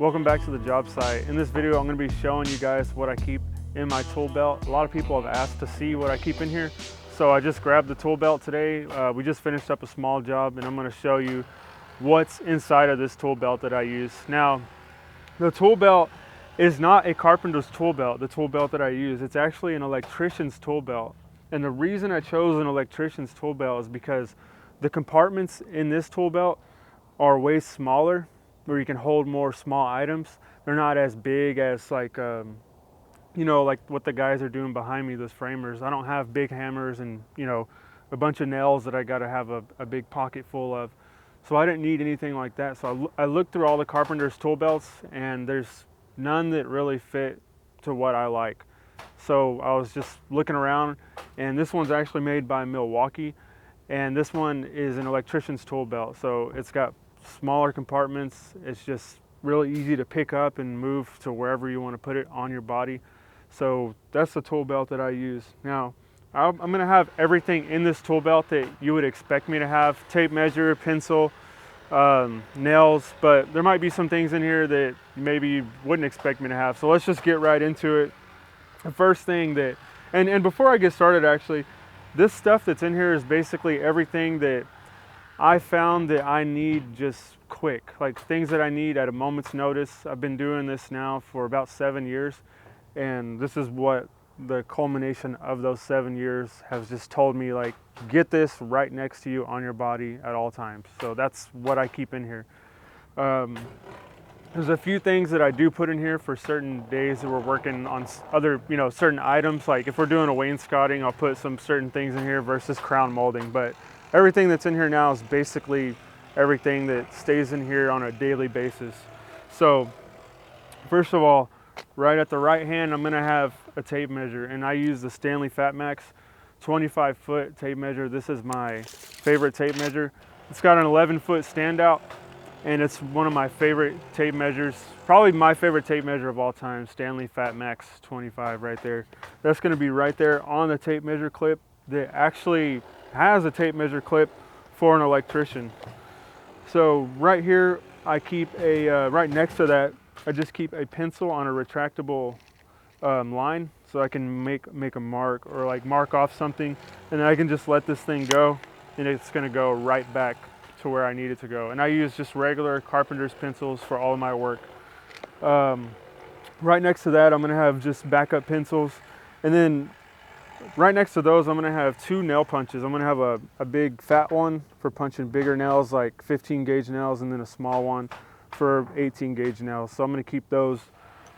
Welcome back to the job site. In this video, I'm going to be showing you guys what I keep in my tool belt. A lot of people have asked to see what I keep in here, so I just grabbed the tool belt today. We just finished up a small job, and I'm going to show you what's inside of this tool belt that I use. Now, the tool belt is not a carpenter's tool belt, the tool belt that I use. It's actually an electrician's tool belt. And the reason I chose an electrician's tool belt is because the compartments in this tool belt are way smaller, where you can hold more small items. They're not as big as like like what the guys are doing behind me, those framers. I don't have big hammers and a bunch of nails that I got to have a big pocket full of. So I didn't need anything like that. So I looked through all the carpenter's tool belts, and there's none that really fit to what I like. So I was just looking around, and this one's actually made by Milwaukee, and this one is an electrician's tool belt. So it's got smaller compartments. It's just really easy to pick up and move to wherever you want to put it on your body. So that's the tool belt that I use. Now, I'm going to have everything in this tool belt that you would expect me to have: tape measure, pencil, nails, but there might be some things in here that maybe you wouldn't expect me to have. So let's just get right into it. The first thing that, and before I get started, actually, this stuff that's in here is basically everything that I found that I need just quick, like things that I need at a moment's notice. I've been doing this now for about 7 years, and this is what the culmination of those 7 years has just told me, like, get this right next to you on your body at all times. So that's what I keep in here. There's a few things that I do put in here for certain days that we're working on other, certain items. Like if we're doing a wainscoting, I'll put some certain things in here versus crown molding. But everything that's in here now is basically everything that stays in here on a daily basis. So first of all, right at the right hand, I'm gonna have a tape measure, and I use the Stanley FatMax 25-foot tape measure. This is my favorite tape measure. It's got an 11-foot standout, and it's one of my favorite tape measures, probably my favorite tape measure of all time, Stanley FatMax 25 right there. That's gonna be right there on the tape measure clip that actually has a tape measure clip for an electrician. So right here, I keep a, right next to that, I just keep a pencil on a retractable line, so I can make a mark, or like mark off something, and then I can just let this thing go, and it's gonna go right back to where I need it to go. And I use just regular carpenter's pencils for all of my work. Right next to that, I'm gonna have just backup pencils, and then right next to those, I'm gonna have 2 nail punches. I'm gonna have a big fat one for punching bigger nails, like 15 gauge nails, and then a small one for 18 gauge nails. So I'm gonna keep those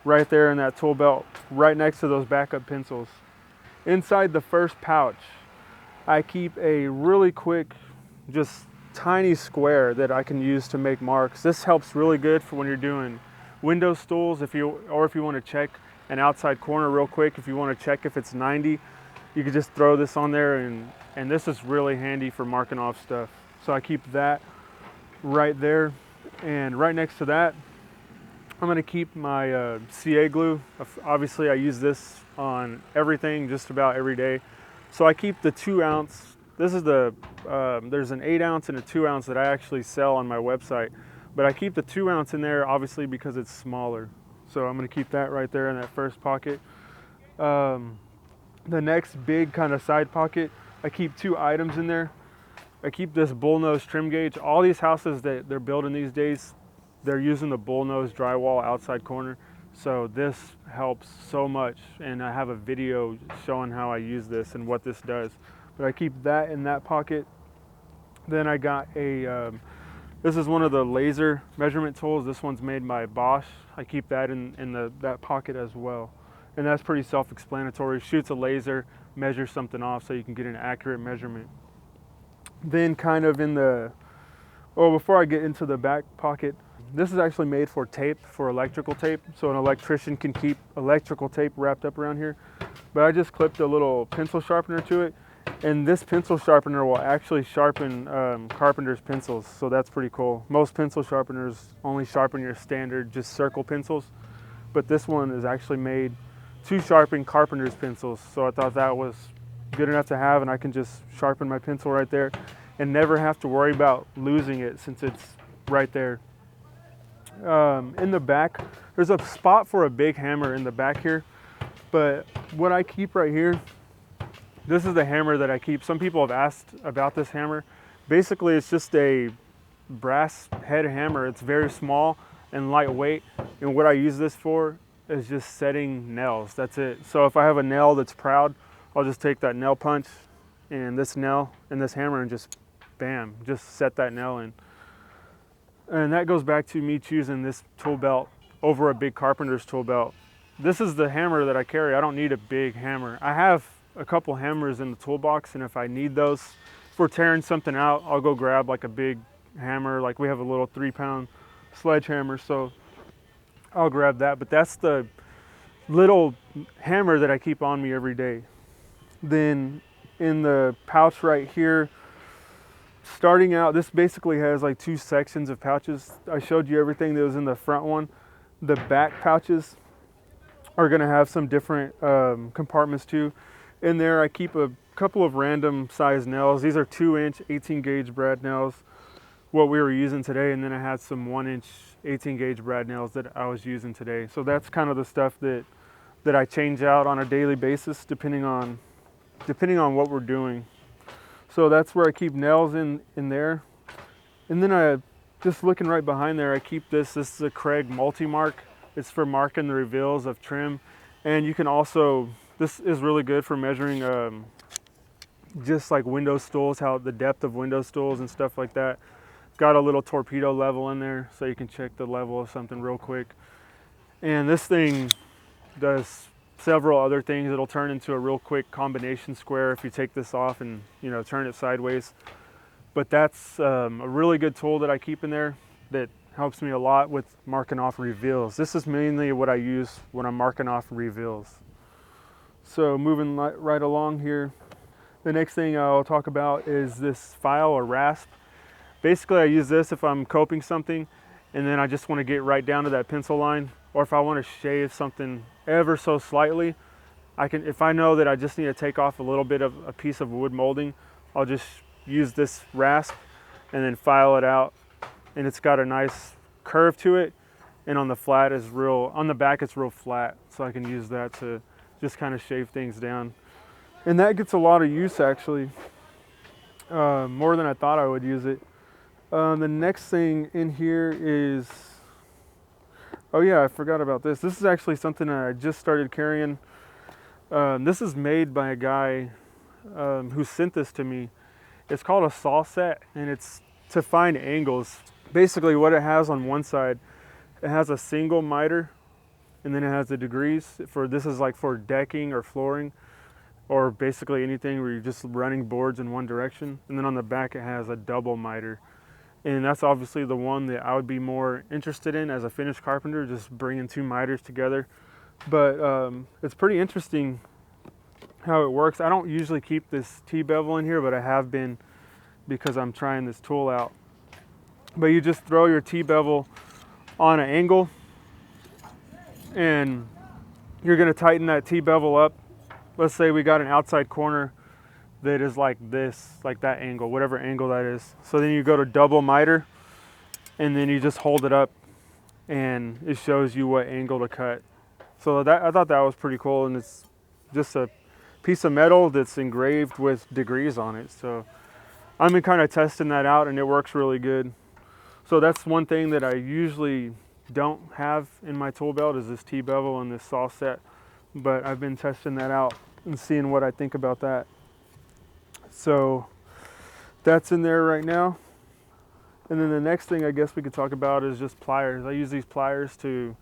right there in that tool belt, right next to those backup pencils. Inside the first pouch, I keep a really quick, just tiny square that I can use to make marks. This helps really good for when you're doing window stools, if you want to check an outside corner real quick. If you want to check if it's 90, you can just throw this on there, and this is really handy for marking off stuff. So I keep that right there, and right next to that, I'm going to keep my CA glue. Obviously, I use this on everything just about every day. So I keep the 2 ounce. This is there's an 8 ounce and a 2 ounce that I actually sell on my website, but I keep the 2 ounce in there obviously because it's smaller. So I'm going to keep that right there in that first pocket. The next big kind of side pocket, I keep 2 items in there. I keep this bullnose trim gauge. All these houses that they're building these days, they're using the bullnose drywall outside corner. So this helps so much, and I have a video showing how I use this and what this does. But I keep that in that pocket. Then I got this is one of the laser measurement tools. This one's made by Bosch. I keep that in that pocket as well. And that's pretty self-explanatory. Shoots a laser, measures something off so you can get an accurate measurement. Then kind of before I get into the back pocket, this is actually made for tape, for electrical tape. So an electrician can keep electrical tape wrapped up around here. But I just clipped a little pencil sharpener to it. And this pencil sharpener will actually sharpen carpenter's pencils, so that's pretty cool. Most pencil sharpeners only sharpen your standard just circle pencils, but this one is actually made to sharpen carpenter's pencils. So I thought that was good enough to have, and I can just sharpen my pencil right there and never have to worry about losing it since it's right there. In the back, there's a spot for a big hammer in the back here, but what I keep right here, this is the hammer that I keep. Some people have asked about this hammer. Basically, it's just a brass head hammer. It's very small and lightweight, and what I use this for is just setting nails. That's it. So if I have a nail that's proud, I'll just take that nail punch and this nail and this hammer and just bam, just set that nail in. And that goes back to me choosing this tool belt over a big carpenter's tool belt. This is the hammer that I carry. I don't need a big hammer. I have a couple hammers in the toolbox, and if I need those, if we're tearing something out, I'll go grab like a big hammer. Like we have a little 3-pound sledgehammer, so I'll grab that. But that's the little hammer that I keep on me every day. Then in the pouch right here, starting out, this basically has like 2 sections of pouches. I showed you everything that was in the front one. The back pouches are gonna have some different compartments too. In there I keep a couple of random size nails. These are 2-inch 18 gauge brad nails, what we were using today, and then I had some 1-inch 18 gauge brad nails that I was using today. So that's kind of the stuff that I change out on a daily basis depending on what we're doing. So that's where I keep nails in there. And then I, just looking right behind there, I keep this is a Craig multi-mark. It's for marking the reveals of trim. And you can also, this is really good for measuring just like window stools, how the depth of window stools and stuff like that. Got a little torpedo level in there so you can check the level of something real quick. And this thing does several other things. It'll turn into a real quick combination square if you take this off and turn it sideways. But that's a really good tool that I keep in there that helps me a lot with marking off reveals. This is mainly what I use when I'm marking off reveals. So moving right along here, the next thing I'll talk about is this file or rasp. Basically I use this if I'm coping something and then I just want to get right down to that pencil line, or if I want to shave something ever so slightly, if I know that I just need to take off a little bit of a piece of wood molding, I'll just use this rasp and then file it out, and it's got a nice curve to it, and on the back it's real flat, so I can use that to just kind of shave things down. And that gets a lot of use actually, more than I thought I would use it. The next thing in here is, oh yeah, I forgot about this. This is actually something that I just started carrying. This is made by a guy who sent this to me. It's called a saw set, and it's to find angles. Basically what it has on one side, it has a single miter, and then it has the degrees. This is like for decking or flooring, or basically anything where you're just running boards in one direction. And then on the back it has a double miter. And that's obviously the one that I would be more interested in as a finished carpenter, just bringing 2 miters together. But it's pretty interesting how it works. I don't usually keep this T-bevel in here, but I have been because I'm trying this tool out. But you just throw your T-bevel on an angle, and you're gonna tighten that T-bevel up. Let's say we got an outside corner that is like this, like that angle, whatever angle that is. So then you go to double miter, and then you just hold it up, and it shows you what angle to cut. So I thought that was pretty cool, and it's just a piece of metal that's engraved with degrees on it. So I've been kind of testing that out, and it works really good. So that's one thing that I usually don't have in my tool belt is this T-bevel and this saw set, but I've been testing that out and seeing what I think about that. So that's in there right now. And then the next thing I guess we could talk about is just pliers. I use these pliers to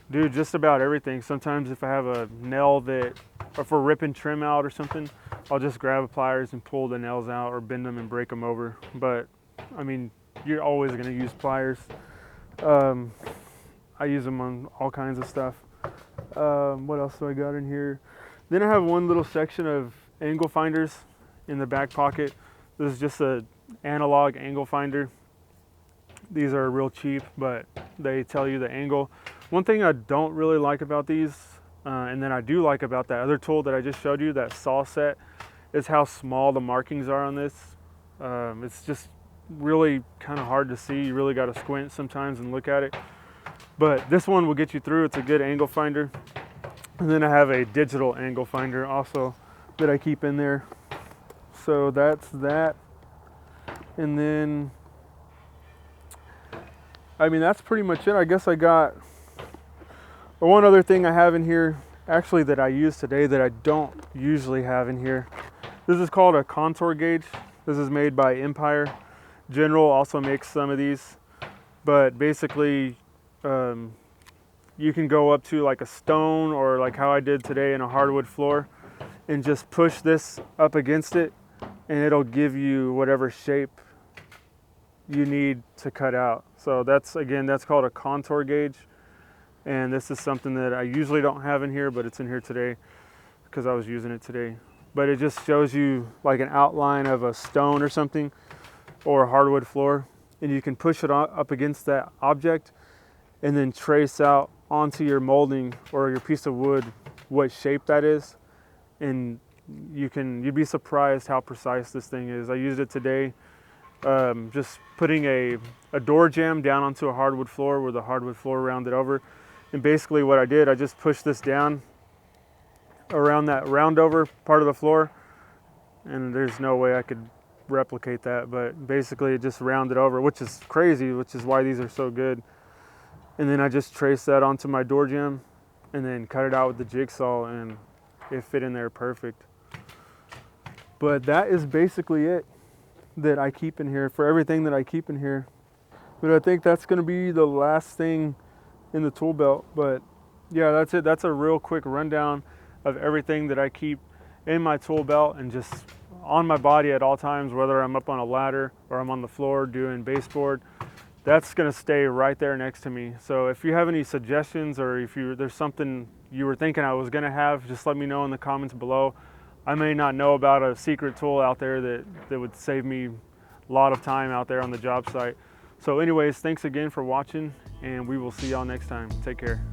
do just about everything. Sometimes if I have a nail that, or if we're ripping trim out or something, I'll just grab pliers and pull the nails out or bend them and break them over. But I mean, you're always going to use pliers. I use them on all kinds of stuff. What else do I got in here? Then I have one little section of angle finders in the back pocket. This is just an analog angle finder. These are real cheap, but they tell you the angle. One thing I don't really like about these, and then I do like about that other tool that I just showed you, that saw set, is how small the markings are on this. It's just really kind of hard to see. You really got to squint sometimes and look at it. But this one will get you through. It's a good angle finder. And then I have a digital angle finder also that I keep in there. So that's that. And then, I mean, that's pretty much it. I guess I got one other thing I have in here, actually, that I use today that I don't usually have in here. This is called a contour gauge. This is made by Empire. General also makes some of these, but basically you can go up to like a stone, or like how I did today in a hardwood floor, and just push this up against it, and it'll give you whatever shape you need to cut out. So that's, again, that's called a contour gauge. And this is something that I usually don't have in here, but it's in here today because I was using it today. But it just shows you like an outline of a stone or something, or a hardwood floor, and you can push it up against that object and then trace out onto your molding or your piece of wood what shape that is. And you'd be surprised how precise this thing is. I used it today, just putting a door jamb down onto a hardwood floor where the hardwood floor rounded over. And basically what I did, I just pushed this down around that round over part of the floor, and there's no way I could replicate that, but basically it just rounded over, which is crazy, which is why these are so good. And then I just traced that onto my door jamb and then cut it out with the jigsaw, and it fit in there perfect. But that is basically it that I keep in here, for everything that I keep in here. But I think that's going to be the last thing in the tool belt. But yeah, that's it. That's a real quick rundown of everything that I keep in my tool belt and just on my body at all times, whether I'm up on a ladder or I'm on the floor doing baseboard. That's going to stay right there next to me. So if you have any suggestions, or if there's something you were thinking I was going to have, just let me know in the comments below. I may not know about a secret tool out there that would save me a lot of time out there on the job site. So anyways, thanks again for watching, and we will see y'all next time. Take care.